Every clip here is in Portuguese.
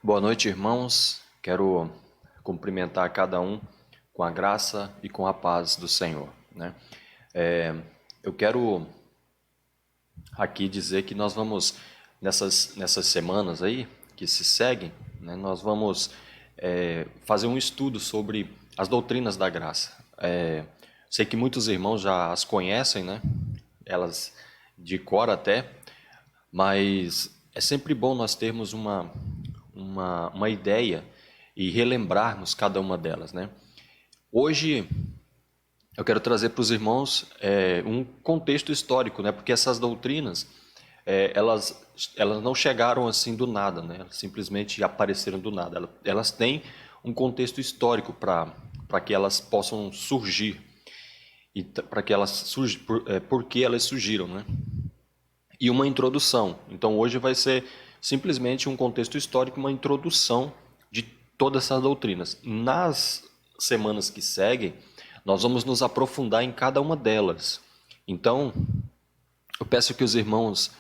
Boa noite, irmãos. Quero cumprimentar cada um com a graça e com a paz do Senhor, né? Eu quero aqui dizer que nós vamos, nessas semanas aí que se seguem, né, nós vamos fazer um estudo sobre as doutrinas da graça. Sei que muitos irmãos já as conhecem, né? Elas de cor até, mas é sempre bom nós termos uma ideia e relembrarmos cada uma delas, né? Hoje eu quero trazer para os irmãos um contexto histórico, né? Porque essas doutrinas elas não chegaram assim do nada, né? Elas simplesmente apareceram do nada. Elas têm um contexto histórico para que elas possam surgir e para que elas por que elas surgiram, né? E uma introdução. Então hoje vai ser simplesmente um contexto histórico, uma introdução de todas essas doutrinas. Nas semanas que seguem, nós vamos nos aprofundar em cada uma delas. Então, eu peço que os irmãos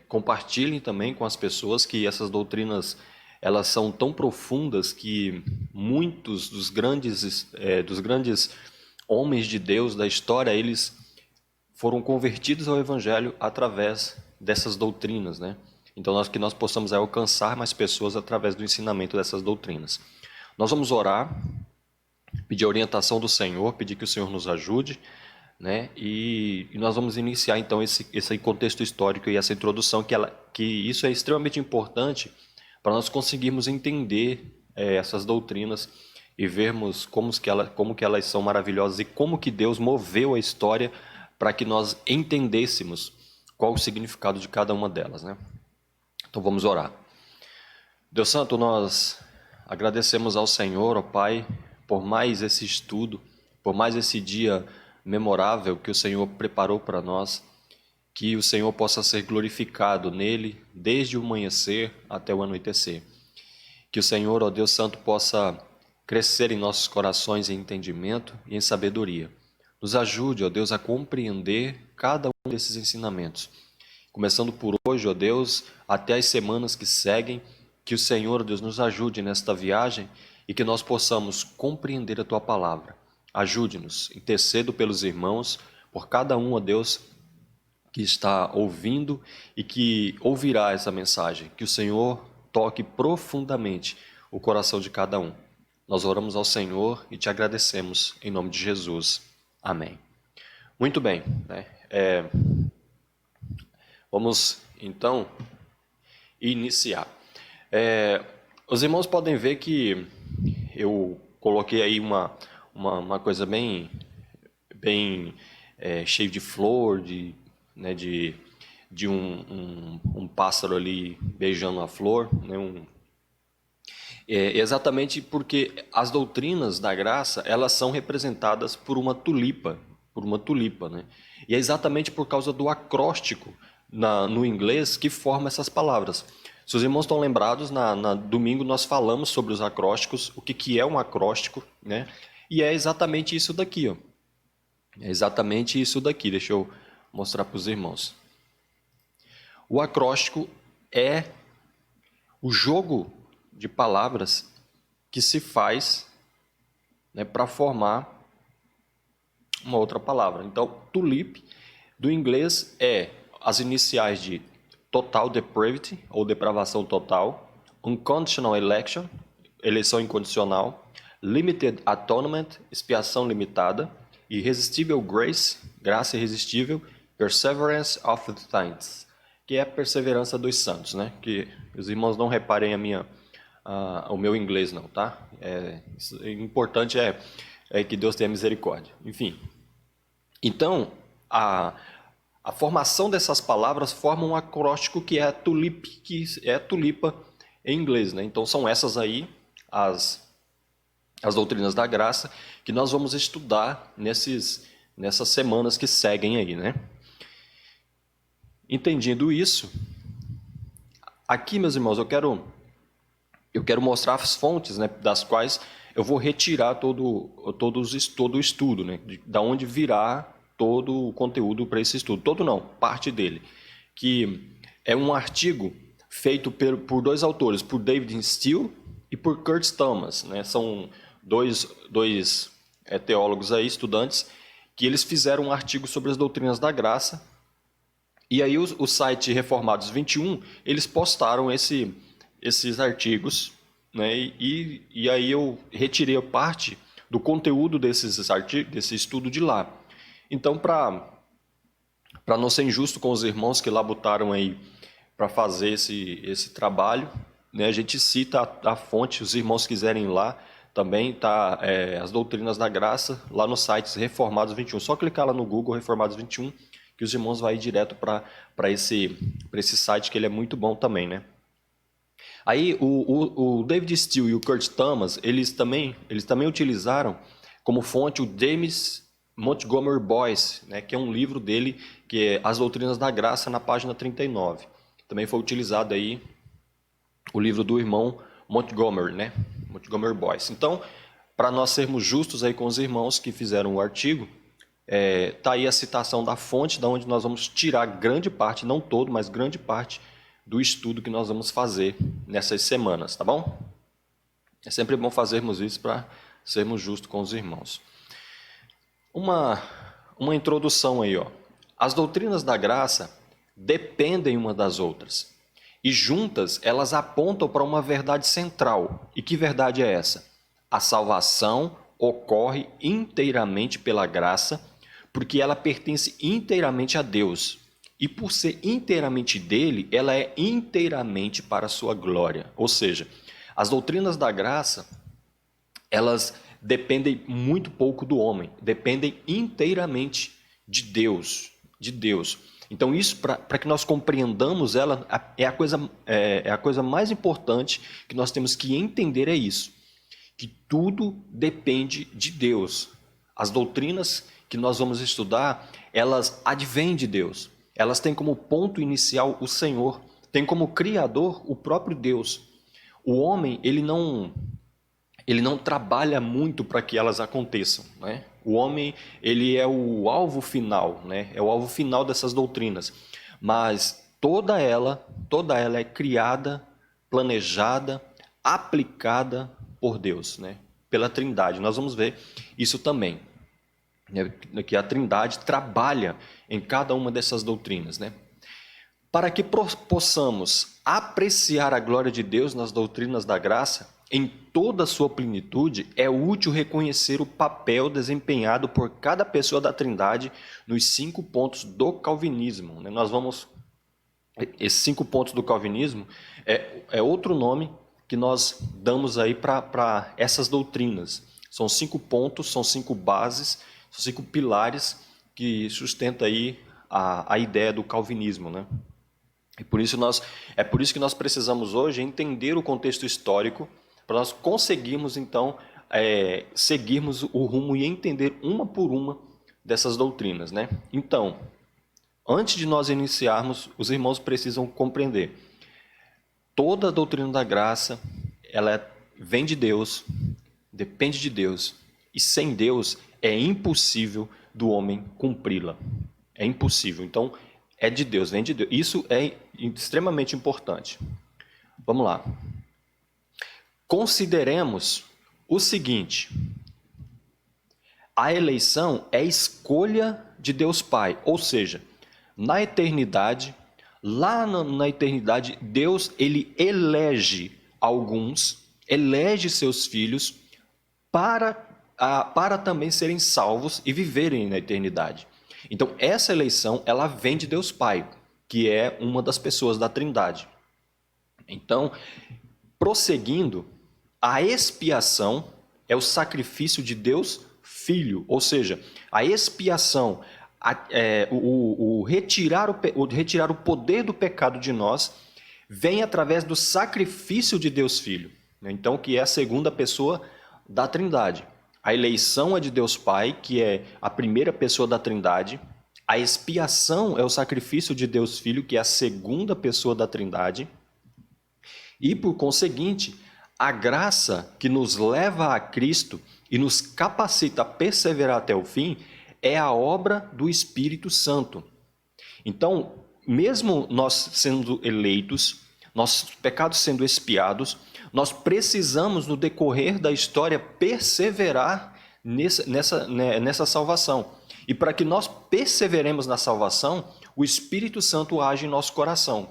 compartilhem também com as pessoas que essas doutrinas elas são tão profundas que muitos dos grandes homens de Deus da história, eles foram convertidos ao Evangelho através dessas doutrinas, né? Então, que nós possamos alcançar mais pessoas através do ensinamento dessas doutrinas. Nós vamos orar, pedir a orientação do Senhor, pedir que o Senhor nos ajude, né? E nós vamos iniciar então esse contexto histórico e essa introdução que isso é extremamente importante para nós conseguirmos entender essas doutrinas e vermos como que elas são maravilhosas e como que Deus moveu a história para que nós entendêssemos qual o significado de cada uma delas, né? Então vamos orar. Deus Santo, nós agradecemos ao Senhor, ó Pai, por mais esse estudo, por mais esse dia memorável que o Senhor preparou para nós, que o Senhor possa ser glorificado nele desde o amanhecer até o anoitecer. Que o Senhor, ó Deus Santo, possa crescer em nossos corações em entendimento e em sabedoria. Nos ajude, ó Deus, a compreender cada um desses ensinamentos. Começando por hoje, ó Deus, até as semanas que seguem, que o Senhor, ó Deus, nos ajude nesta viagem e que nós possamos compreender a Tua palavra. Ajude-nos, intercedo pelos irmãos, por cada um, ó Deus, que está ouvindo e que ouvirá essa mensagem. Que o Senhor toque profundamente o coração de cada um. Nós oramos ao Senhor e te agradecemos em nome de Jesus. Amém. Muito bem, né? Vamos então iniciar. Os irmãos podem ver que eu coloquei aí uma coisa bem cheio de flor, né, de um pássaro ali beijando a flor, né, exatamente porque as doutrinas da graça, elas são representadas por uma tulipa, né? E é exatamente por causa do acróstico no inglês que forma essas palavras. Se os irmãos estão lembrados, na domingo nós falamos sobre os acrósticos, o que é um acróstico, né? E é exatamente isso daqui, ó. É exatamente isso daqui, deixa eu mostrar para os irmãos. O acróstico é o jogo de palavras que se faz, né, para formar uma outra palavra. Então, tulip, do inglês, é as iniciais de total depravity, ou depravação total, unconditional election, eleição incondicional, limited atonement, expiação limitada, irresistível grace, graça irresistível, perseverance of the saints, que é a perseverança dos santos, né? Que os irmãos não reparem o meu inglês não, tá? Importante é que Deus tenha misericórdia. Enfim, então a formação dessas palavras forma um acróstico que é a tulip, que é a tulipa em inglês, né? Então são essas aí as doutrinas da graça que nós vamos estudar nessas semanas que seguem aí, né? Entendendo isso, aqui, meus irmãos, eu quero mostrar as fontes, né, das quais eu vou retirar todo o estudo, né, da onde virá todo o conteúdo para esse estudo. Todo não, parte dele, que é um artigo feito por dois autores, por David Steele e por Kurt Thomas, né? São dois teólogos aí, estudantes, que eles fizeram um artigo sobre as doutrinas da graça. E aí o site Reformados 21, eles postaram esses artigos, né? E aí eu retirei parte do conteúdo desse estudo de lá. Então, para não ser injusto com os irmãos que lá botaram aí para fazer esse trabalho, né, a gente cita a fonte, os irmãos quiserem ir lá, também tá as doutrinas da graça lá no site Reformados 21. Só clicar lá no Google Reformados 21, que os irmãos vão ir direto para esse site, que ele é muito bom também, né? Aí o David Steele e o Kurt Thomas, eles também utilizaram como fonte o James Montgomery Boyce, né, que é um livro dele, que é As Doutrinas da Graça, na página 39. Também foi utilizado aí o livro do irmão Montgomery, né? Montgomery Boyce. Então, para nós sermos justos aí com os irmãos que fizeram o artigo, tá aí a citação da fonte, da onde nós vamos tirar grande parte, não todo, mas grande parte do estudo que nós vamos fazer nessas semanas, tá bom? É sempre bom fazermos isso para sermos justos com os irmãos. Uma introdução aí, ó. As doutrinas da graça dependem uma das outras. E juntas, elas apontam para uma verdade central. E que verdade é essa? A salvação ocorre inteiramente pela graça, porque ela pertence inteiramente a Deus. E por ser inteiramente dele, ela é inteiramente para a sua glória. Ou seja, as doutrinas da graça, elas dependem muito pouco do homem, dependem inteiramente de Deus, Então isso, para que nós compreendamos ela, é a coisa mais importante que nós temos que entender, é isso, que tudo depende de Deus. As doutrinas que nós vamos estudar, elas advêm de Deus, elas têm como ponto inicial o Senhor, têm como criador o próprio Deus. O homem, ele não trabalha muito para que elas aconteçam, né? O homem, ele é o alvo final, né? É o alvo final dessas doutrinas. Mas toda ela é criada, planejada, aplicada por Deus, né? Pela Trindade. Nós vamos ver isso também, né? Que a Trindade trabalha em cada uma dessas doutrinas, né? Para que possamos apreciar a glória de Deus nas doutrinas da graça, em toda a sua plenitude, é útil reconhecer o papel desempenhado por cada pessoa da Trindade nos 5 pontos do calvinismo. Esses 5 pontos do calvinismo é outro nome que nós damos aí para essas doutrinas. São 5 pontos, são 5 bases, são 5 pilares que sustentam aí a ideia do calvinismo, né? E por isso que nós precisamos hoje entender o contexto histórico, para nós conseguirmos, então, seguirmos o rumo e entender uma por uma dessas doutrinas, né? Então, antes de nós iniciarmos, os irmãos precisam compreender. Toda a doutrina da graça, ela vem de Deus, depende de Deus, e sem Deus é impossível do homem cumpri-la. É impossível. Então, é de Deus, vem de Deus. Isso é extremamente importante. Vamos lá. Consideremos o seguinte: a eleição é escolha de Deus Pai, ou seja, na eternidade, na eternidade, Deus ele elege alguns, elege seus filhos para também serem salvos e viverem na eternidade. Então, essa eleição, ela vem de Deus Pai, que é uma das pessoas da Trindade. Então, prosseguindo, a expiação é o sacrifício de Deus Filho, ou seja, a expiação, retirar o poder do pecado de nós, vem através do sacrifício de Deus Filho, né? Então, que é a segunda pessoa da Trindade. A eleição é de Deus Pai, que é a primeira pessoa da Trindade. A expiação é o sacrifício de Deus Filho, que é a segunda pessoa da Trindade. E, por conseguinte, a graça que nos leva a Cristo e nos capacita a perseverar até o fim é a obra do Espírito Santo. Então, mesmo nós sendo eleitos, nossos pecados sendo expiados, nós precisamos, no decorrer da história, perseverar nessa salvação. E para que nós perseveremos na salvação, o Espírito Santo age em nosso coração.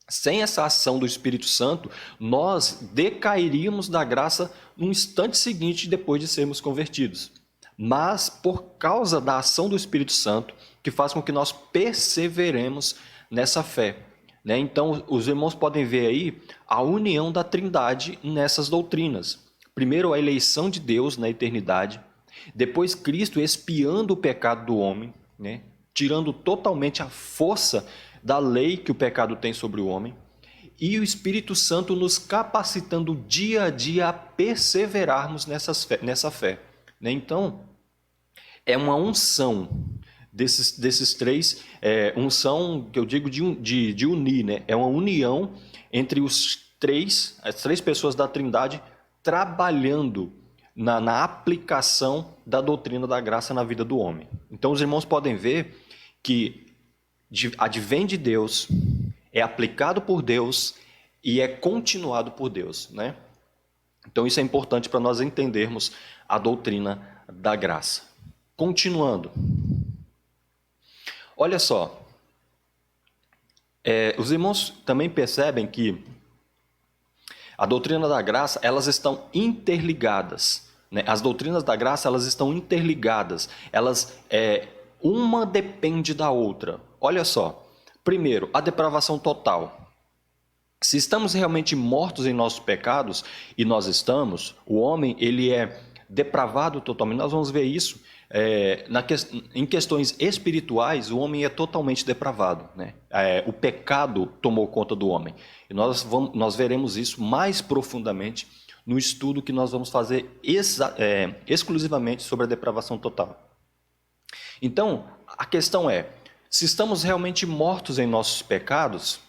Sem essa ação do Espírito Santo, nós decairíamos da graça no instante seguinte depois de sermos convertidos. Mas por causa da ação do Espírito Santo, que faz com que nós perseveremos nessa fé. Então, os irmãos podem ver aí a união da Trindade nessas doutrinas. Primeiro, a eleição de Deus na eternidade. Depois, Cristo expiando o pecado do homem, tirando totalmente a força da lei que o pecado tem sobre o homem. E o Espírito Santo nos capacitando dia a dia a perseverarmos nessa fé. Então, é uma unção desses três, unção que eu digo de unir, é uma união entre as três pessoas da Trindade trabalhando na aplicação da doutrina da graça na vida do homem. Então os irmãos podem ver que advém de Deus, é aplicado por Deus e é continuado por Deus, Então isso é importante para nós entendermos a doutrina da graça. Continuando. Olha só, os irmãos também percebem que a doutrina da graça, elas estão interligadas. As doutrinas da graça, elas estão interligadas. Uma depende da outra. Olha só, primeiro, a depravação total. Se estamos realmente mortos em nossos pecados, e nós estamos, o homem ele é depravado totalmente. Nós vamos ver isso. Em questões espirituais, o homem é totalmente depravado. O pecado tomou conta do homem. E nós veremos isso mais profundamente no estudo que nós vamos fazer exclusivamente sobre a depravação total. Então, a questão se estamos realmente mortos em nossos pecados,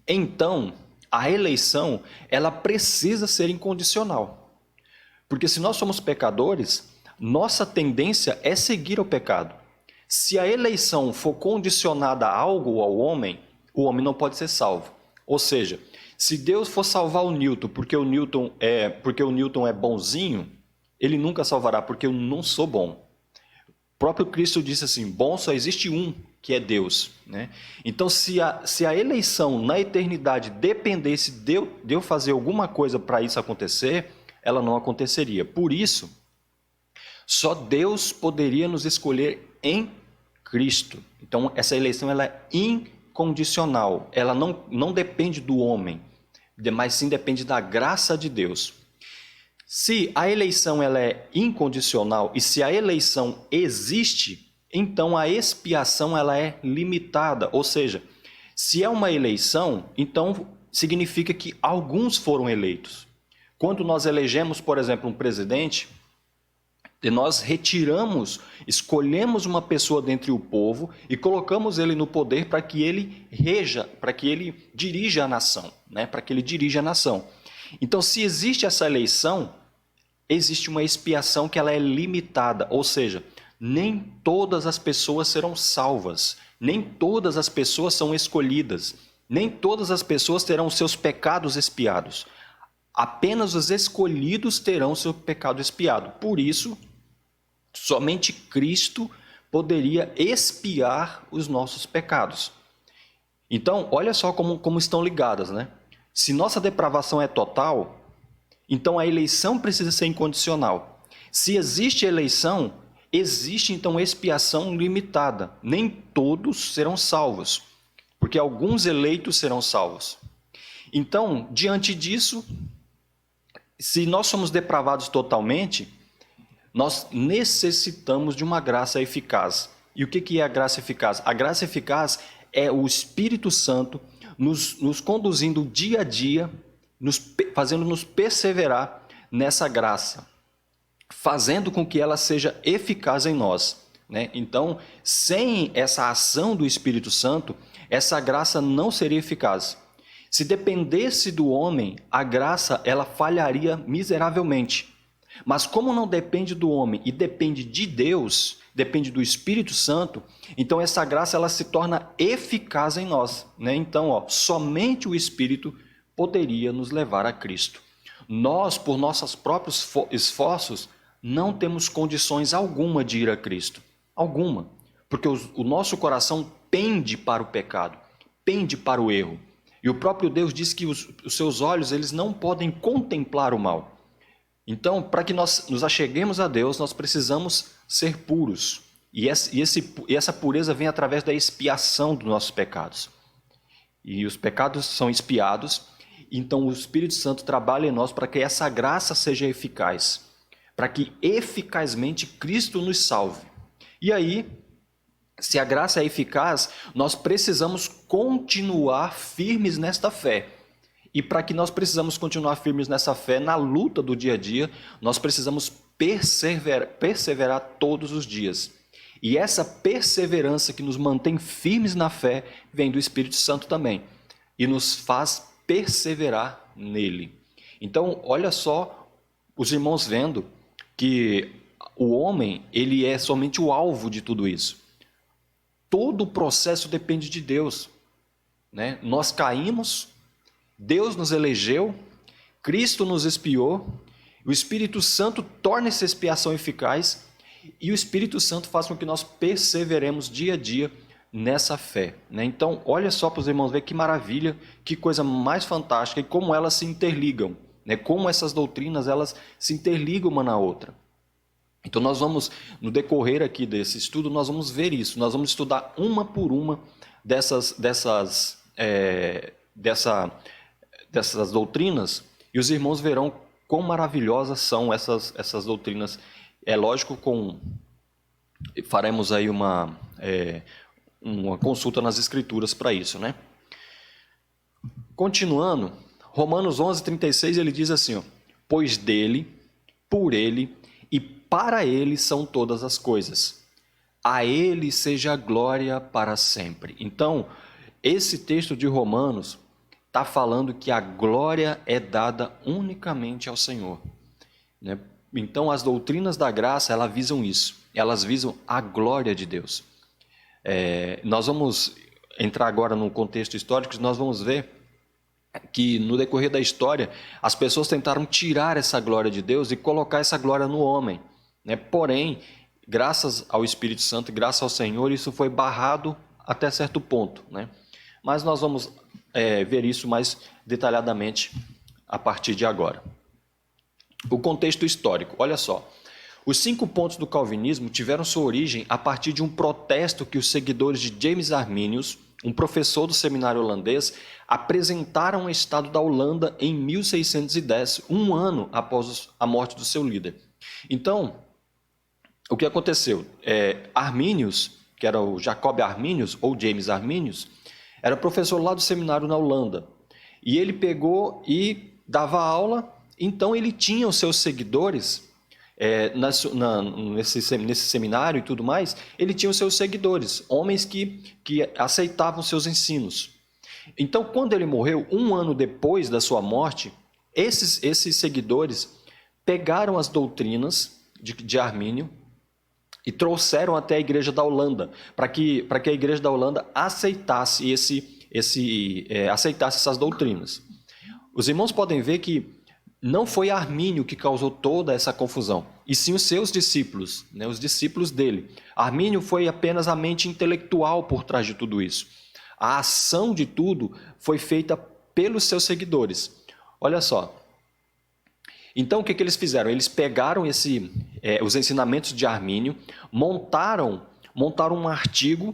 então a eleição ela precisa ser incondicional. Porque se nós somos pecadores, nossa tendência é seguir o pecado. Se a eleição for condicionada a algo ou ao homem, o homem não pode ser salvo. Ou seja, se Deus for salvar o Newton porque o Newton é bonzinho, ele nunca salvará porque eu não sou bom. O próprio Cristo disse assim, bom só existe um, que é Deus. Então, se a eleição na eternidade dependesse de eu fazer alguma coisa para isso acontecer, ela não aconteceria. Por isso, só Deus poderia nos escolher em Cristo. Então, essa eleição ela é incondicional. Ela não depende do homem, mas sim depende da graça de Deus. Se a eleição ela é incondicional e se a eleição existe, então a expiação ela é limitada. Ou seja, se é uma eleição, então significa que alguns foram eleitos. Quando nós elegemos, por exemplo, um presidente, nós escolhemos uma pessoa dentre o povo e colocamos ele no poder para que ele dirija a nação, para que ele dirija a nação. Então, se existe essa eleição, existe uma expiação que ela é limitada, ou seja, nem todas as pessoas serão salvas, nem todas as pessoas são escolhidas, nem todas as pessoas terão seus pecados expiados. Apenas os escolhidos terão seu pecado expiado. Por isso, somente Cristo poderia expiar os nossos pecados. Então, olha só como estão ligadas, Se nossa depravação é total, então a eleição precisa ser incondicional. Se existe eleição, existe então expiação limitada. Nem todos serão salvos, porque alguns eleitos serão salvos. Então, diante disso, se nós somos depravados totalmente, nós necessitamos de uma graça eficaz. E o que é a graça eficaz? A graça eficaz é o Espírito Santo nos conduzindo dia a dia, fazendo-nos perseverar nessa graça, fazendo com que ela seja eficaz em nós. Então, sem essa ação do Espírito Santo, essa graça não seria eficaz. Se dependesse do homem, a graça ela falharia miseravelmente. Mas como não depende do homem e depende de Deus, depende do Espírito Santo, então essa graça ela se torna eficaz em nós, né? Então, somente o Espírito poderia nos levar a Cristo. Nós, por nossos próprios esforços, não temos condições alguma de ir a Cristo. Alguma. Porque o nosso coração pende para o pecado, pende para o erro. E o próprio Deus diz que os seus olhos eles não podem contemplar o mal. Então, para que nós nos acheguemos a Deus, nós precisamos ser puros. E essa pureza vem através da expiação dos nossos pecados. E os pecados são expiados, então o Espírito Santo trabalha em nós para que essa graça seja eficaz, para que eficazmente Cristo nos salve. E aí, se a graça é eficaz, nós precisamos continuar firmes nesta fé. E para que nós precisamos continuar firmes nessa fé, na luta do dia a dia, nós precisamos perseverar todos os dias. E essa perseverança que nos mantém firmes na fé, vem do Espírito Santo também. E nos faz perseverar nele. Então, olha só, os irmãos vendo que o homem, ele é somente o alvo de tudo isso. Todo o processo depende de Deus, né? Nós caímos, Deus nos elegeu, Cristo nos expiou, o Espírito Santo torna essa expiação eficaz e o Espírito Santo faz com que nós perseveremos dia a dia nessa fé, né? Então, olha só para os irmãos ver que maravilha, que coisa mais fantástica e como elas se interligam, né? Como essas doutrinas elas se interligam uma na outra. Então nós vamos, no decorrer aqui desse estudo, nós vamos ver isso, nós vamos estudar uma por uma dessas doutrinas e os irmãos verão quão maravilhosas são essas doutrinas. É lógico, faremos aí uma consulta nas Escrituras para isso, né? Continuando, Romanos 11:36 ele diz assim, pois dele, por ele e para ele são todas as coisas. A ele seja a glória para sempre. Então, esse texto de Romanos está falando que a glória é dada unicamente ao Senhor, né? Então, as doutrinas da graça, elas visam isso. Elas visam a glória de Deus. Nós vamos entrar agora no contexto histórico, nós vamos ver que no decorrer da história, as pessoas tentaram tirar essa glória de Deus e colocar essa glória no homem, né? Porém, graças ao Espírito Santo, graças ao Senhor, isso foi barrado até certo ponto, né? Mas nós vamos ver isso mais detalhadamente a partir de agora. O contexto histórico, olha só. Os 5 pontos do calvinismo tiveram sua origem a partir de um protesto que os seguidores de James Arminius, um professor do seminário holandês, apresentaram ao Estado da Holanda em 1610, um ano após a morte do seu líder. Então, o que aconteceu? Arminius, que era o Jacob Arminius, ou James Arminius, era professor lá do seminário na Holanda. E ele pegou e dava aula, então ele tinha os seus seguidores, nesse seminário e tudo mais, ele tinha os seus seguidores, homens que aceitavam seus ensinos. Então, quando ele morreu, um ano depois da sua morte, esses seguidores pegaram as doutrinas de Armínio e trouxeram até a igreja da Holanda, para que a igreja da Holanda aceitasse aceitasse essas doutrinas. Os irmãos podem ver que não foi Armínio que causou toda essa confusão, e sim os seus discípulos, né, os discípulos dele. Armínio foi apenas a mente intelectual por trás de tudo isso. A ação de tudo foi feita pelos seus seguidores. Olha só. Então, o que eles fizeram? Eles pegaram os ensinamentos de Armínio, montaram um artigo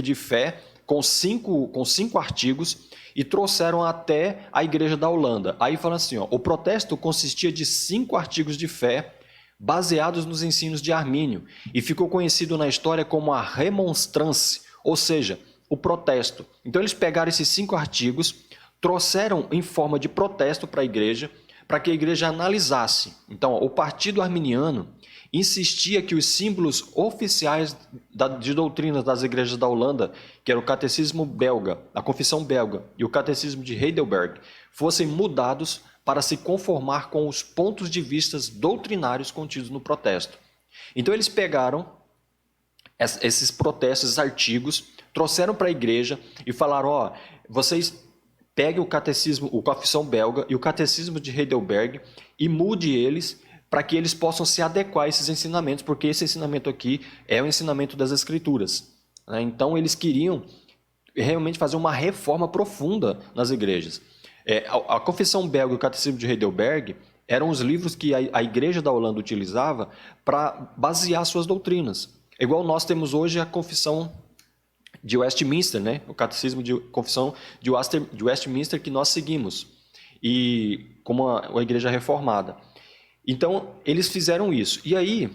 de fé com cinco artigos e trouxeram até a igreja da Holanda. Aí falam assim, o protesto consistia de 5 artigos de fé baseados nos ensinos de Armínio e ficou conhecido na história como a remonstrance, ou seja, o protesto. Então eles pegaram esses 5 artigos, trouxeram em forma de protesto para a igreja, para que a igreja analisasse. Então, o partido arminiano insistia que os símbolos oficiais de doutrinas das igrejas da Holanda, que era o catecismo belga, a confissão belga e o catecismo de Heidelberg, fossem mudados para se conformar com os pontos de vista doutrinários contidos no protesto. Então eles pegaram esses protestos, esses artigos, trouxeram para a igreja e falaram, vocês peguem o catecismo, o Confissão Belga e o catecismo de Heidelberg e mude eles para que eles possam se adequar a esses ensinamentos, porque esse ensinamento aqui é o ensinamento das Escrituras. Então eles queriam realmente fazer uma reforma profunda nas igrejas. A Confissão Belga e o Catecismo de Heidelberg eram os livros que a Igreja da Holanda utilizava para basear suas doutrinas. Igual nós temos hoje a Confissão de Westminster, né? O Catecismo de Confissão de Westminster que nós seguimos, e como a Igreja Reformada. Então, eles fizeram isso. E aí,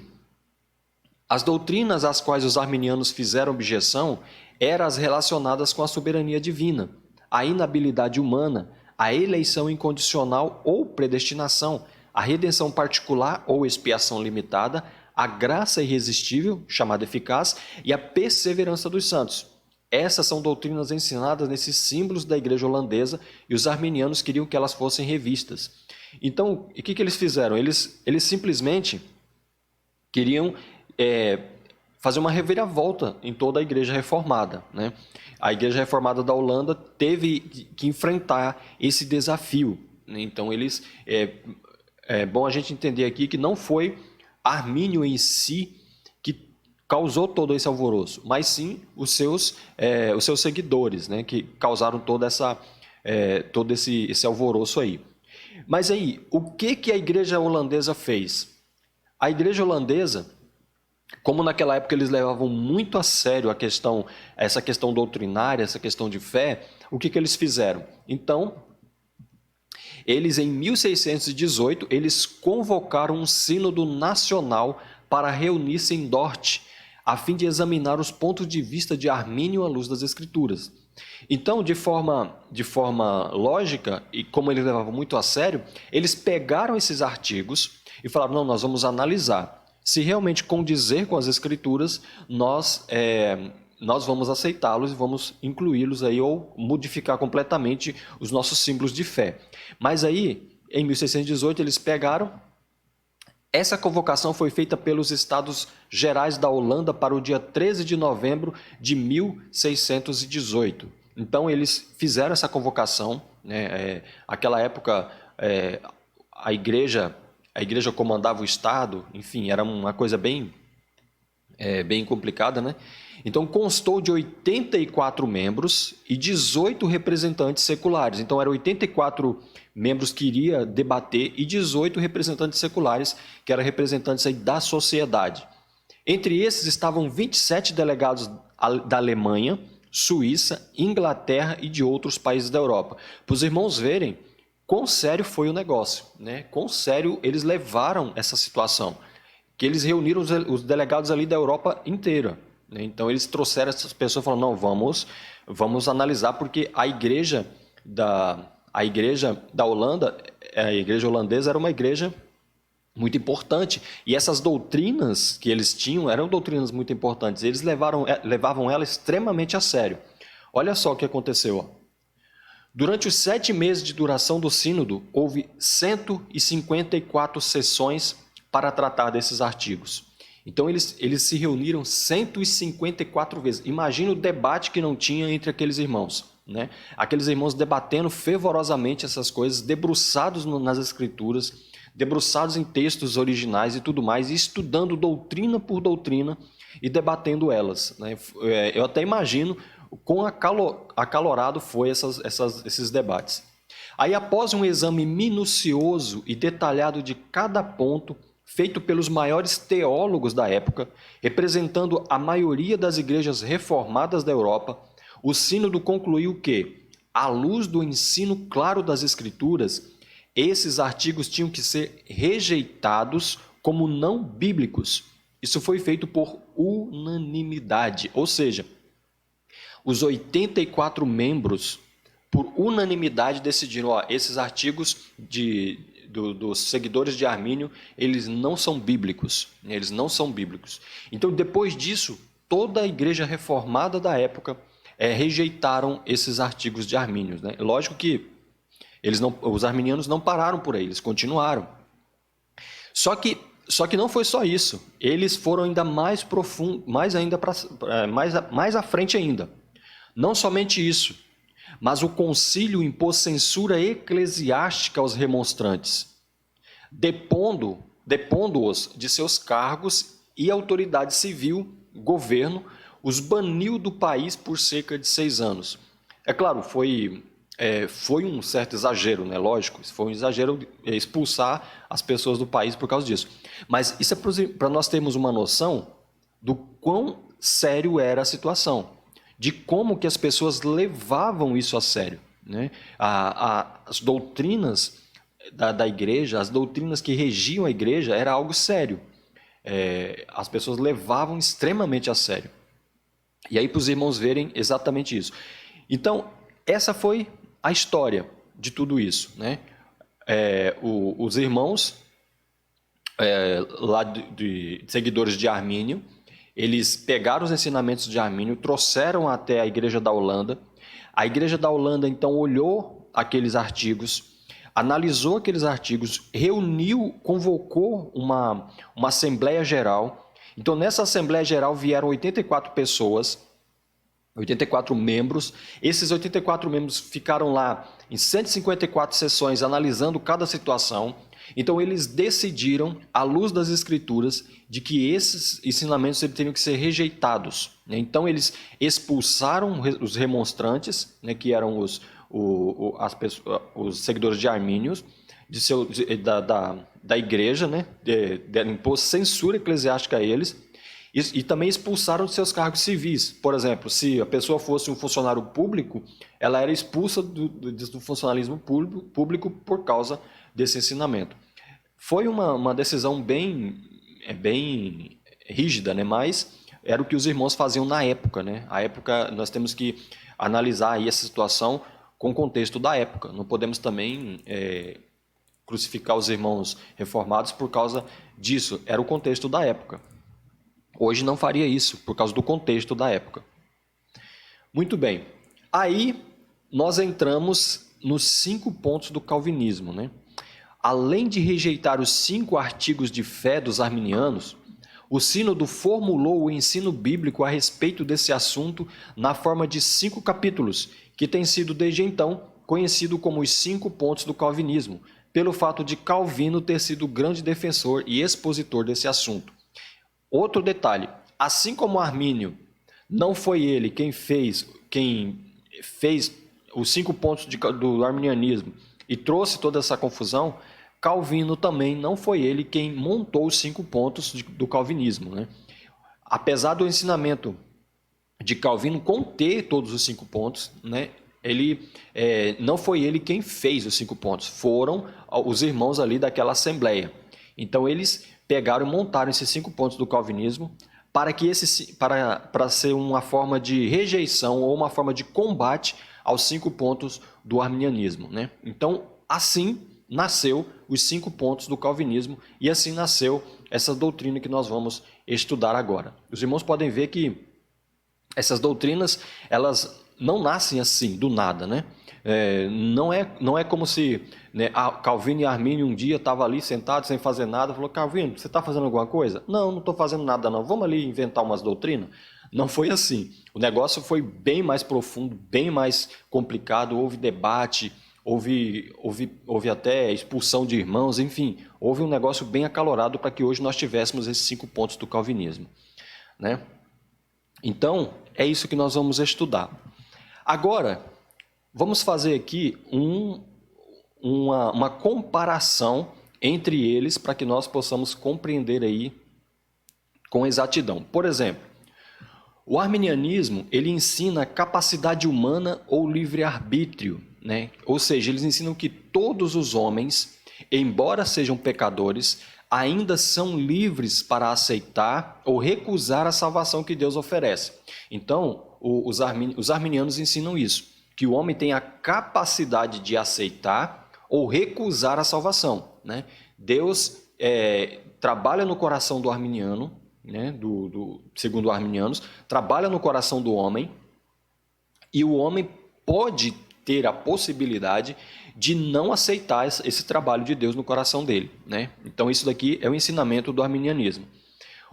as doutrinas às quais os arminianos fizeram objeção eram as relacionadas com a soberania divina, a inabilidade humana, a eleição incondicional ou predestinação, a redenção particular ou expiação limitada, a graça irresistível, chamada eficaz, e a perseverança dos santos. Essas são doutrinas ensinadas nesses símbolos da igreja holandesa e os arminianos queriam que elas fossem revistas. Então, o que eles fizeram? Eles simplesmente queriam fazer uma reviravolta em toda a igreja reformada, né? A igreja reformada da Holanda teve que enfrentar esse desafio, né? Então, é bom a gente entender aqui que não foi Armínio em si que causou todo esse alvoroço, mas sim os seus seguidores, né? Que causaram todo esse alvoroço aí. Mas aí, o que a igreja holandesa fez? A igreja holandesa, como naquela época eles levavam muito a sério essa questão doutrinária, essa questão de fé, o que eles fizeram? Então, eles em 1618, eles convocaram um sínodo nacional para reunir-se em Dort, a fim de examinar os pontos de vista de Armínio à luz das Escrituras. Então, de forma lógica, e como eles levavam muito a sério, eles pegaram esses artigos e falaram, não, nós vamos analisar. Se realmente condizer com as Escrituras, nós vamos aceitá-los e vamos incluí-los aí ou modificar completamente os nossos símbolos de fé. Mas aí, em 1618, eles pegaram. Essa convocação foi feita pelos Estados Gerais da Holanda para o dia 13 de novembro de 1618. Então, eles fizeram essa convocação, né? Aquela época, a igreja comandava o Estado, enfim, era uma coisa bem complicada, né? Então, constou de 84 membros e 18 representantes seculares. Então, eram 84 membros que iria debater e 18 representantes seculares, que eram representantes aí da sociedade. Entre esses estavam 27 delegados da Alemanha, Suíça, Inglaterra e de outros países da Europa. Para os irmãos verem quão sério foi o negócio, né? Quão sério eles levaram essa situação, que eles reuniram os delegados ali da Europa inteira, né? Então eles trouxeram essas pessoas e falaram, não, vamos analisar, porque a igreja da Holanda, a igreja holandesa era uma igreja muito importante, e essas doutrinas que eles tinham eram doutrinas muito importantes, eles levavam ela extremamente a sério. Olha só o que aconteceu, ó. Durante os 7 meses de duração do sínodo, houve 154 sessões para tratar desses artigos. Então, eles se reuniram 154 vezes. Imagina o debate que não tinha entre aqueles irmãos, né? Aqueles irmãos debatendo fervorosamente essas coisas, debruçados nas Escrituras, debruçados em textos originais e tudo mais, e estudando doutrina por doutrina e debatendo elas, né? Eu até imagino quão acalorado foi esses debates. Aí, após um exame minucioso e detalhado de cada ponto, feito pelos maiores teólogos da época, representando a maioria das igrejas reformadas da Europa, o sínodo concluiu que, à luz do ensino claro das Escrituras, esses artigos tinham que ser rejeitados como não bíblicos. Isso foi feito por unanimidade, ou seja, os 84 membros, por unanimidade, decidiram, esses artigos dos seguidores de Armínio, eles não são bíblicos. Eles não são bíblicos. Então, depois disso, toda a igreja reformada da época rejeitaram esses artigos de Armínio, né? Lógico que Os arminianos não pararam por aí, eles continuaram. Só que não foi só isso. Eles foram ainda mais profundo, mais à frente ainda. Não somente isso, mas o concílio impôs censura eclesiástica aos remonstrantes, depondo-os de seus cargos e autoridade civil, governo, os baniu do país por cerca de 6 anos. É claro, foi um certo exagero, né? Lógico, foi um exagero expulsar as pessoas do país por causa disso. Mas isso é para nós termos uma noção do quão sério era a situação, de como que as pessoas levavam isso a sério, né? As doutrinas da igreja, as doutrinas que regiam a igreja, era algo sério. As pessoas levavam extremamente a sério. E aí para os irmãos verem exatamente isso. Então, essa foi a história de tudo isso, né? Os irmãos lá de seguidores de Armínio, eles pegaram os ensinamentos de Armínio, trouxeram até a igreja da Holanda. A igreja da Holanda então olhou aqueles artigos, analisou aqueles artigos, reuniu, convocou uma assembleia geral. Então nessa assembleia geral vieram 84 pessoas, 84 membros. Esses 84 membros ficaram lá em 154 sessões analisando cada situação. Então eles decidiram, à luz das escrituras, de que esses ensinamentos teriam que ser rejeitados. Então eles expulsaram os remonstrantes, né, que eram os seguidores de Armínio, da igreja, né, impôs censura eclesiástica a eles, e também expulsaram de seus cargos civis. Por exemplo, se a pessoa fosse um funcionário público, ela era expulsa do funcionalismo público por causa desse ensinamento. Foi uma decisão bem rígida, né? Mas era o que os irmãos faziam na época, né? A época, nós temos que analisar aí essa situação com o contexto da época. Não podemos também crucificar os irmãos reformados por causa disso. Era o contexto da época. Hoje não faria isso, por causa do contexto da época. Muito bem. Aí nós entramos nos 5 pontos do calvinismo, né? Além de rejeitar os 5 artigos de fé dos arminianos, o sínodo formulou o ensino bíblico a respeito desse assunto na forma de 5 capítulos, que tem sido desde então conhecido como os 5 pontos do calvinismo, pelo fato de Calvino ter sido grande defensor e expositor desse assunto. Outro detalhe, assim como Armínio, não foi ele quem fez os 5 pontos do arminianismo e trouxe toda essa confusão, Calvino também não foi ele quem montou os 5 pontos do calvinismo, né? Apesar do ensinamento de Calvino conter todos os 5 pontos, né? Não foi ele quem fez os 5 pontos, foram os irmãos ali daquela assembleia. Então eles pegaram e montaram esses 5 pontos do calvinismo para ser uma forma de rejeição ou uma forma de combate aos 5 pontos do arminianismo, né? Então, assim nasceu os 5 pontos do calvinismo e assim nasceu essa doutrina que nós vamos estudar agora. Os irmãos podem ver que essas doutrinas, elas não nascem assim, do nada, né? Não é como se, né, Calvino e Armínio um dia estavam ali sentados sem fazer nada, falou: Calvino, você está fazendo alguma coisa? Não estou fazendo nada não, vamos ali inventar umas doutrinas? Não foi assim, o negócio foi bem mais profundo, bem mais complicado, houve debate, houve até expulsão de irmãos, enfim, houve um negócio bem acalorado para que hoje nós tivéssemos esses 5 pontos do calvinismo, né? Então, é isso que nós vamos estudar. Agora, vamos fazer aqui uma comparação entre eles para que nós possamos compreender aí com exatidão. Por exemplo, o arminianismo, ele ensina capacidade humana ou livre-arbítrio, né? Ou seja, eles ensinam que todos os homens, embora sejam pecadores, ainda são livres para aceitar ou recusar a salvação que Deus oferece. Então, os arminianos ensinam isso, que o homem tem a capacidade de aceitar ou recusar a salvação, né? Deus trabalha no coração do arminiano, né? Segundo os arminianos, trabalha no coração do homem, e o homem pode ter a possibilidade de não aceitar esse trabalho de Deus no coração dele, né? Então isso daqui é o ensinamento do arminianismo.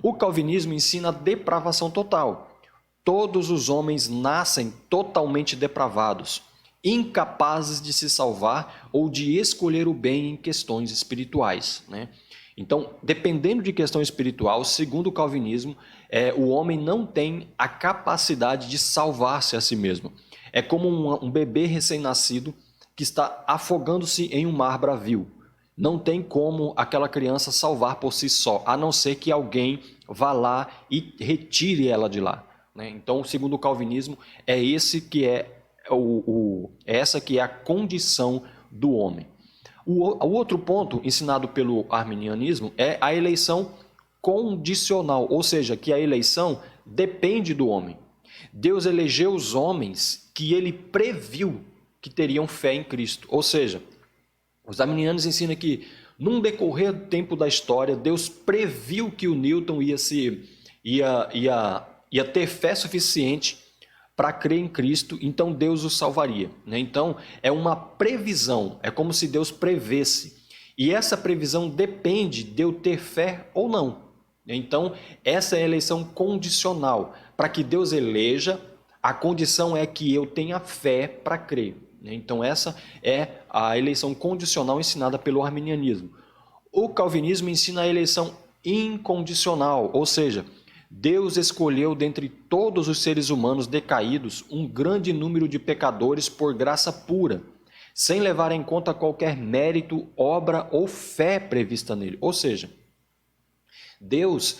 O calvinismo ensina a depravação total. Todos os homens nascem totalmente depravados, incapazes de se salvar ou de escolher o bem em questões espirituais, né? Então, dependendo de questão espiritual, segundo o calvinismo, o homem não tem a capacidade de salvar-se a si mesmo. É como um bebê recém-nascido que está afogando-se em um mar bravio. Não tem como aquela criança salvar por si só, a não ser que alguém vá lá e retire ela de lá, né? Então, segundo o calvinismo, essa que é a condição do homem. O outro ponto ensinado pelo arminianismo é a eleição condicional, ou seja, que a eleição depende do homem. Deus elegeu os homens que ele previu que teriam fé em Cristo. Ou seja, os arminianos ensinam que, num decorrer do tempo da história, Deus previu que o Newton ia ter fé suficiente para crer em Cristo, então Deus o salvaria, né? Então, é uma previsão, é como se Deus prevesse. E essa previsão depende de eu ter fé ou não. Então, essa é a eleição condicional. Para que Deus eleja, a condição é que eu tenha fé para crer. Então, essa é a eleição condicional ensinada pelo arminianismo. O calvinismo ensina a eleição incondicional, ou seja, Deus escolheu dentre todos os seres humanos decaídos um grande número de pecadores por graça pura, sem levar em conta qualquer mérito, obra ou fé prevista nele. Ou seja, Deus,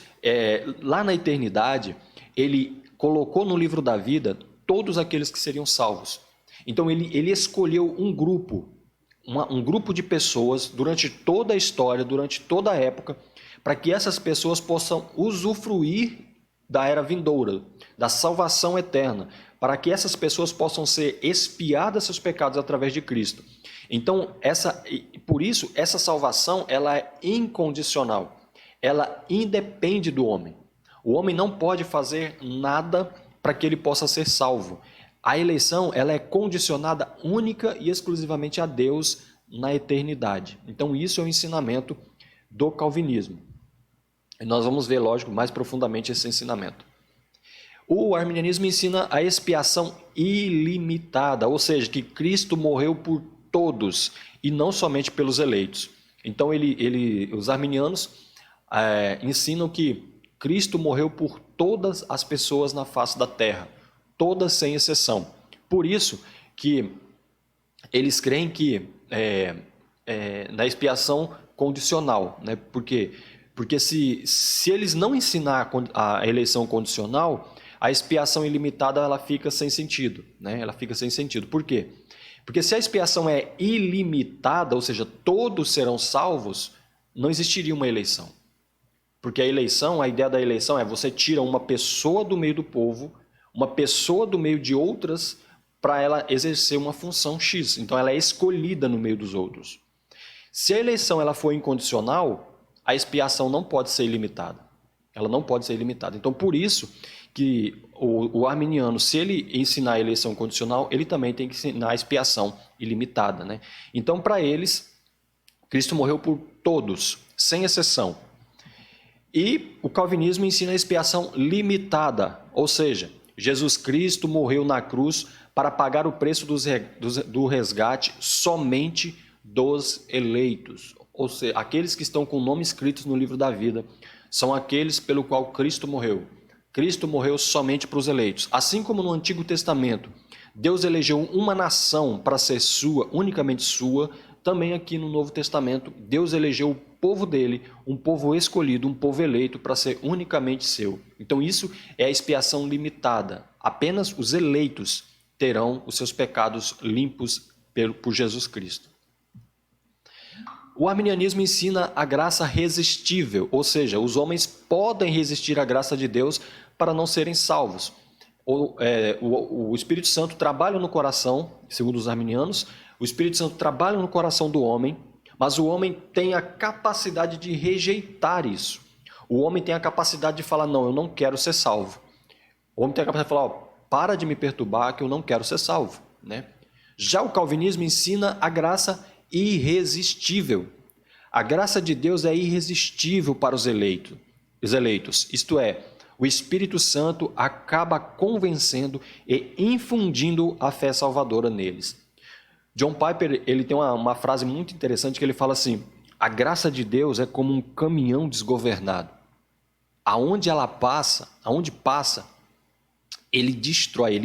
lá na eternidade, ele colocou no livro da vida todos aqueles que seriam salvos. Então ele escolheu um grupo de pessoas durante toda a história, durante toda a época, para que essas pessoas possam usufruir da era vindoura, da salvação eterna, para que essas pessoas possam ser expiadas seus pecados através de Cristo. Então, por isso, essa salvação ela é incondicional, ela independe do homem. O homem não pode fazer nada para que ele possa ser salvo. A eleição ela é condicionada única e exclusivamente a Deus na eternidade. Então, isso é o ensinamento do calvinismo. E nós vamos ver, lógico, mais profundamente esse ensinamento. O arminianismo ensina a expiação ilimitada, ou seja, que Cristo morreu por todos e não somente pelos eleitos. Então, os arminianos ensinam que Cristo morreu por todas as pessoas na face da terra, todas sem exceção. Por isso que eles creem que na expiação condicional, né? Porque se eles não ensinar a eleição condicional, a expiação ilimitada ela fica sem sentido, né? Ela fica sem sentido. Por quê? Porque se a expiação é ilimitada, ou seja, todos serão salvos, não existiria uma eleição. Porque a ideia da eleição é você tira uma pessoa do meio do povo, uma pessoa do meio de outras, para ela exercer uma função X. Então ela é escolhida no meio dos outros. Se a eleição ela for incondicional, a expiação não pode ser ilimitada. Ela não pode ser ilimitada. Então, por isso que o arminiano, se ele ensinar a eleição condicional, ele também tem que ensinar a expiação ilimitada, né? Então, para eles, Cristo morreu por todos, sem exceção. E o calvinismo ensina a expiação limitada, ou seja, Jesus Cristo morreu na cruz para pagar o preço do resgate somente dos eleitos. Ou seja, aqueles que estão com o nome escritos no livro da vida são aqueles pelo qual Cristo morreu. Cristo morreu somente para os eleitos. Assim como no Antigo Testamento, Deus elegeu uma nação para ser sua, unicamente sua, também aqui no Novo Testamento, Deus elegeu o povo dele, um povo escolhido, um povo eleito para ser unicamente seu. Então isso é a expiação limitada. Apenas os eleitos terão os seus pecados limpos por Jesus Cristo. O arminianismo ensina a graça resistível, ou seja, os homens podem resistir à graça de Deus para não serem salvos. O Espírito Santo trabalha no coração, segundo os arminianos, o Espírito Santo trabalha no coração do homem, mas o homem tem a capacidade de rejeitar isso. O homem tem a capacidade de falar, não, eu não quero ser salvo. O homem tem a capacidade de falar, para de me perturbar que eu não quero ser salvo, né? Já o calvinismo ensina a graça irresistível. A graça de Deus é irresistível para os eleitos, isto é, o Espírito Santo acaba convencendo e infundindo a fé salvadora neles. John Piper, ele tem uma frase muito interessante que ele fala assim: a graça de Deus é como um caminhão desgovernado. Aonde passa, ele destrói,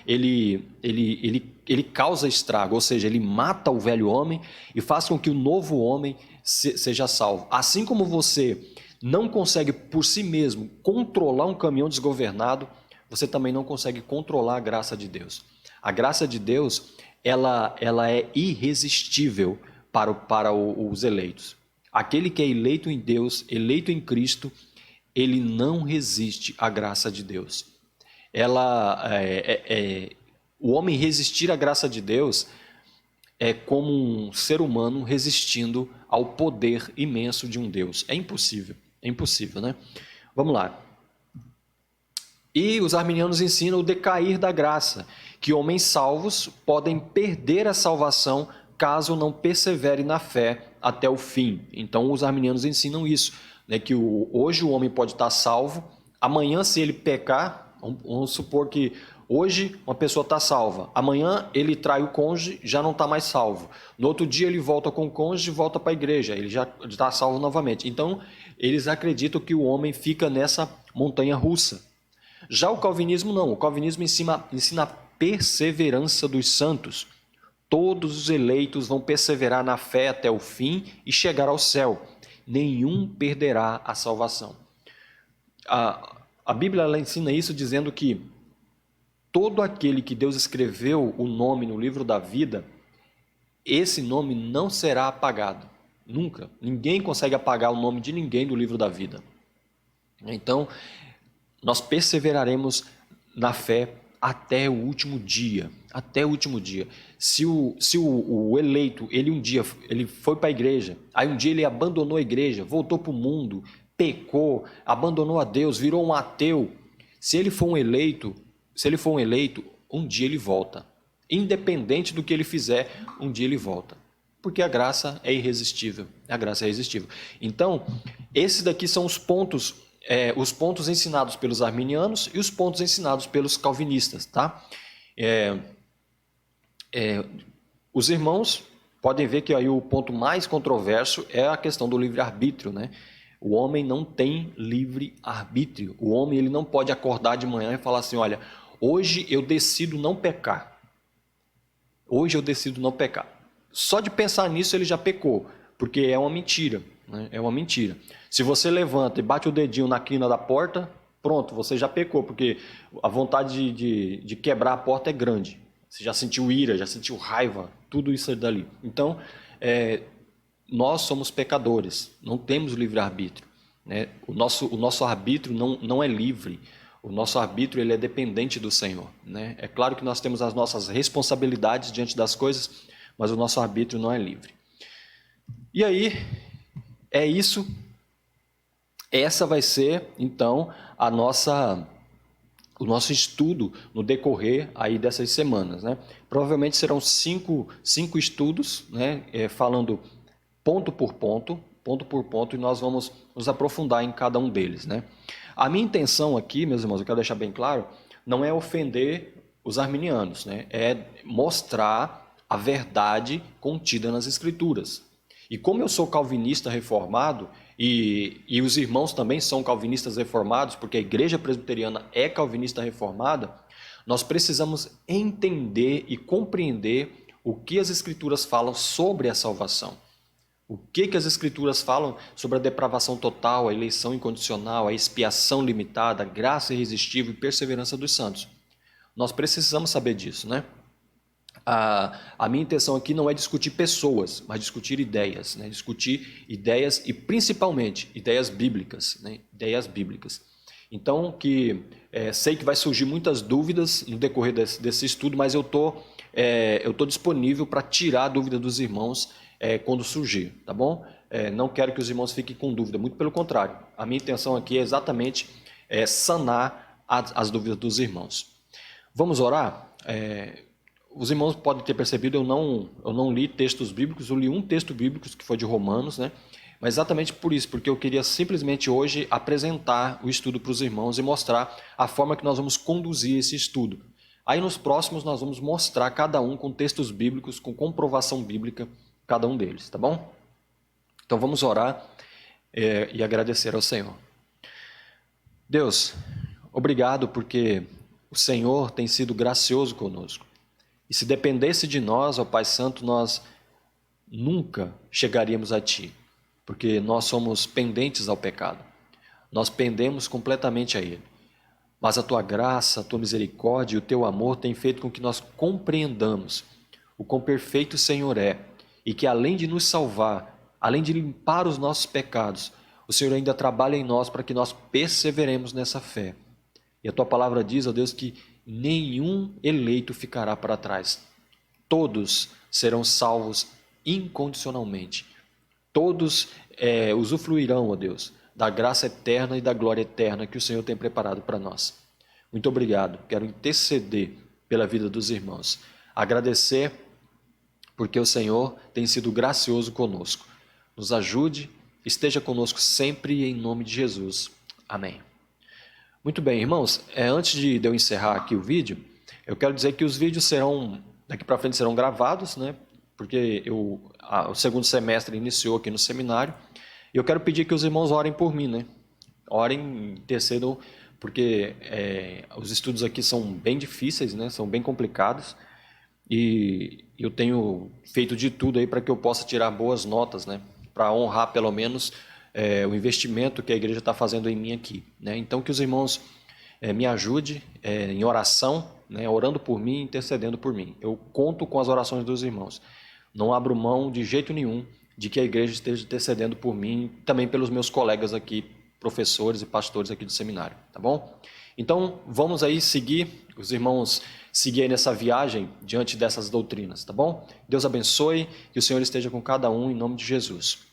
ele causa estrago, ou seja, ele mata o velho homem e faz com que o novo homem seja salvo. Assim como você não consegue por si mesmo controlar um caminhão desgovernado, você também não consegue controlar a graça de Deus. A graça de Deus, ela é irresistível para os eleitos. Aquele que é eleito em Deus, eleito em Cristo, ele não resiste à graça de Deus. O homem resistir à graça de Deus é como um ser humano resistindo ao poder imenso de um Deus. É impossível, né? Vamos lá. E os arminianos ensinam o decair da graça, que homens salvos podem perder a salvação caso não persevere na fé até o fim. Então os arminianos ensinam isso, né? Que hoje o homem pode estar salvo, amanhã se ele pecar, vamos supor que hoje uma pessoa está salva, amanhã ele trai o cônjuge, já não está mais salvo. No outro dia ele volta com o cônjuge e volta para a igreja, ele já está salvo novamente. Então eles acreditam que o homem fica nessa montanha russa. Já o calvinismo não, o calvinismo ensina a perseverança dos santos. Todos os eleitos vão perseverar na fé até o fim e chegar ao céu. Nenhum perderá a salvação. A Bíblia ela ensina isso dizendo que todo aquele que Deus escreveu o nome no livro da vida, esse nome não será apagado. Nunca. Ninguém consegue apagar o nome de ninguém do livro da vida. Então, nós perseveraremos na fé até o último dia. Até o último dia. Se o eleito, ele foi para a igreja, aí um dia ele abandonou a igreja, voltou para o mundo, pecou, abandonou a Deus, virou um ateu. Se ele for um eleito, um dia ele volta. Independente do que ele fizer, um dia ele volta. Porque a graça é irresistível. A graça é irresistível. Então, esses daqui são os pontos ensinados pelos arminianos e os pontos ensinados pelos calvinistas, tá? Os irmãos podem ver que aí o ponto mais controverso é a questão do livre-arbítrio, né? O homem não tem livre-arbítrio. O homem ele não pode acordar de manhã e falar assim, olha, hoje eu decido não pecar. Hoje eu decido não pecar. Só de pensar nisso ele já pecou, porque é uma mentira, né? É uma mentira. Se você levanta e bate o dedinho na quina da porta, pronto, você já pecou, porque a vontade de quebrar a porta é grande. Você já sentiu ira, já sentiu raiva, tudo isso dali. Então, nós somos pecadores, não temos livre-arbítrio, né? O nosso arbítrio não é livre, o nosso arbítrio ele é dependente do Senhor, né? É claro que nós temos as nossas responsabilidades diante das coisas, mas o nosso arbítrio não é livre. E aí, é isso. Essa vai ser, então, o nosso estudo no decorrer aí dessas semanas, né? Provavelmente serão cinco estudos, né? Falando ponto por ponto, e nós vamos nos aprofundar em cada um deles, né? A minha intenção aqui, meus irmãos, eu quero deixar bem claro, não é ofender os arminianos, né? É mostrar a verdade contida nas Escrituras. E como eu sou calvinista reformado, e os irmãos também são calvinistas reformados, porque a igreja presbiteriana é calvinista reformada, nós precisamos entender e compreender o que as Escrituras falam sobre a salvação. O que as Escrituras falam sobre a depravação total, a eleição incondicional, a expiação limitada, a graça irresistível e perseverança dos santos. Nós precisamos saber disso, né? A minha intenção aqui não é discutir pessoas, mas discutir ideias, né? Discutir ideias e principalmente ideias bíblicas, né? Ideias bíblicas. Então, sei que vai surgir muitas dúvidas no decorrer desse estudo, mas eu tô disponível para tirar a dúvida dos irmãos quando surgir, tá bom? Não quero que os irmãos fiquem com dúvida, muito pelo contrário. A minha intenção aqui é exatamente sanar as dúvidas dos irmãos. Vamos orar? os irmãos podem ter percebido, eu não li textos bíblicos, eu li um texto bíblico que foi de Romanos, né? Mas exatamente por isso, porque eu queria simplesmente hoje apresentar o estudo para os irmãos e mostrar a forma que nós vamos conduzir esse estudo. Aí nos próximos nós vamos mostrar cada um com textos bíblicos, com comprovação bíblica, cada um deles, tá bom? Então vamos orar e agradecer ao Senhor. Deus, obrigado porque o Senhor tem sido gracioso conosco. E se dependesse de nós, ó Pai Santo, nós nunca chegaríamos a Ti, porque nós somos pendentes ao pecado. Nós pendemos completamente a Ele. Mas a Tua graça, a Tua misericórdia e o Teu amor têm feito com que nós compreendamos o quão perfeito o Senhor é e que além de nos salvar, além de limpar os nossos pecados, o Senhor ainda trabalha em nós para que nós perseveremos nessa fé. E a Tua palavra diz, ó Deus, que nenhum eleito ficará para trás. Todos serão salvos incondicionalmente. Todos usufruirão, ó Deus, da graça eterna e da glória eterna que o Senhor tem preparado para nós. Muito obrigado. Quero interceder pela vida dos irmãos. Agradecer porque o Senhor tem sido gracioso conosco. Nos ajude, esteja conosco sempre em nome de Jesus. Amém. Muito bem, irmãos, antes de eu encerrar aqui o vídeo, eu quero dizer que os vídeos daqui para frente serão gravados, né? Porque o segundo semestre iniciou aqui no seminário, e eu quero pedir que os irmãos orem por mim, né? Orem, intercedam, porque os estudos aqui são bem difíceis, né? São bem complicados, e eu tenho feito de tudo aí para que eu possa tirar boas notas, né? Para honrar pelo menos o investimento que a igreja está fazendo em mim aqui, né? Então que os irmãos me ajudem em oração, né? Orando por mim, intercedendo por mim. Eu conto com as orações dos irmãos. Não abro mão de jeito nenhum de que a igreja esteja intercedendo por mim, também pelos meus colegas aqui, professores e pastores aqui do seminário, tá bom? Então vamos aí seguir, os irmãos seguir aí nessa viagem diante dessas doutrinas, tá bom? Deus abençoe, que o Senhor esteja com cada um em nome de Jesus.